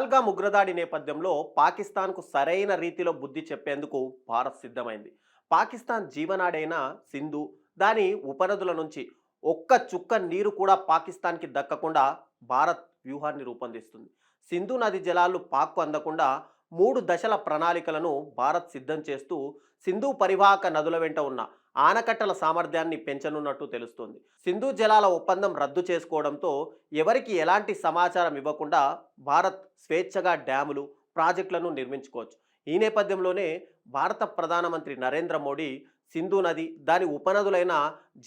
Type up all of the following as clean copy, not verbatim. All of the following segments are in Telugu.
పహల్గామ్ ఉగ్రదాడి నేపథ్యంలో పాకిస్తాన్కు సరైన రీతిలో బుద్ధి చెప్పేందుకు భారత్ సిద్ధమైంది. పాకిస్తాన్ జీవనాడైన సింధు, దాని ఉపనదుల నుంచి ఒక్క చుక్క నీరు కూడా పాకిస్తాన్కి దక్కకుండా భారత్ వ్యూహాన్ని రూపొందిస్తుంది. సింధు నది జలాలు పాక్కు అందకుండా 3 దశల ప్రణాళికలను భారత్ సిద్ధం చేస్తూ సింధు పరివాహక నదుల వెంట ఉన్న ఆనకట్టల సామర్థ్యాన్ని పెంచనున్నట్టు తెలుస్తోంది. సింధు జలాల ఒప్పందం రద్దు చేసుకోవడంతో ఎవరికి ఎలాంటి సమాచారం ఇవ్వకుండా భారత్ స్వేచ్ఛగా డ్యాములు, ప్రాజెక్టులను నిర్మించుకోవచ్చు. ఈ నేపథ్యంలోనే భారత ప్రధానమంత్రి నరేంద్ర మోడీ సింధు నది, దాని ఉపనదులైన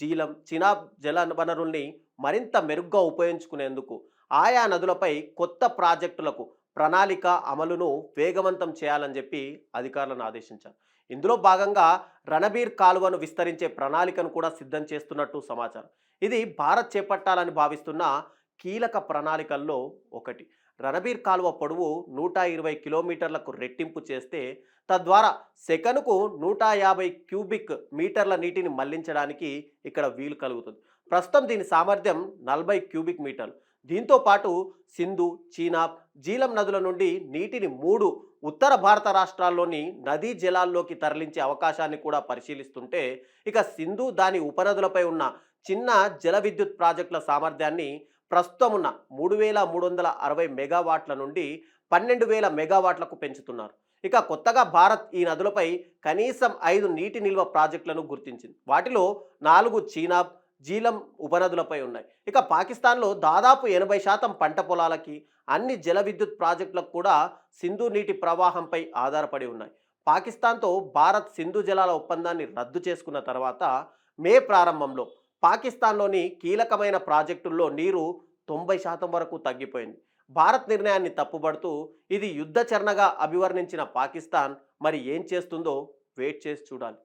జీలం, చినాబ్ జల వనరుల్ని మరింత మెరుగ్గా ఉపయోగించుకునేందుకు ఆయా నదులపై కొత్త ప్రాజెక్టులకు ప్రణాళిక అమలును వేగవంతం చేయాలని చెప్పి అధికారులను ఆదేశించారు. ఇందులో భాగంగా రణబీర్ కాలువను విస్తరించే ప్రణాళికను కూడా సిద్ధం చేస్తున్నట్టు సమాచారం. ఇది భారత్ చేపట్టాలని భావిస్తున్న కీలక ప్రణాళికల్లో ఒకటి. రణబీర్ కాలువ పొడవు 120 కిలోమీటర్లకు రెట్టింపు చేస్తే తద్వారా సెకనుకు 150 క్యూబిక్ మీటర్ల నీటిని మళ్లించడానికి ఇక్కడ వీలు కలుగుతుంది. ప్రస్తుతం దీని సామర్థ్యం 40 క్యూబిక్ మీటర్లు. దీంతో పాటు సింధు, చీనాబ్, జీలం నదుల నుండి నీటిని 3 ఉత్తర భారత రాష్ట్రాల్లోని నదీ జలాల్లోకి తరలించే అవకాశాన్ని కూడా పరిశీలిస్తుంటే, ఇక సింధు, దాని ఉపనదులపై ఉన్న చిన్న జల విద్యుత్ ప్రాజెక్టుల సామర్థ్యాన్ని ప్రస్తుతం ఉన్న 3360 మెగావాట్ల నుండి 12,000 మెగావాట్లకు పెంచుతున్నారు. ఇక కొత్తగా భారత్ ఈ నదులపై కనీసం 5 నీటి నిల్వ ప్రాజెక్టులను గుర్తించింది. వాటిలో 4 చీనాబ్, జీలం ఉపనదులపై ఉన్నాయి. ఇక పాకిస్తాన్లో దాదాపు 80% పంట పొలాలకి, అన్ని జల విద్యుత్ ప్రాజెక్టులకు కూడా సింధు నీటి ప్రవాహంపై ఆధారపడి ఉన్నాయి. పాకిస్తాన్తో భారత్ సింధు జలాల ఒప్పందాన్ని రద్దు చేసుకున్న తర్వాత మే ప్రారంభంలో పాకిస్తాన్లోని కీలకమైన ప్రాజెక్టుల్లో నీరు 90% వరకు తగ్గిపోయింది. భారత్ నిర్ణయాన్ని తప్పుబడుతూ ఇది యుద్ధ చరణగా అభివర్ణించిన పాకిస్తాన్ మరి ఏం చేస్తుందో వెయిట్ చేసి చూడాలి.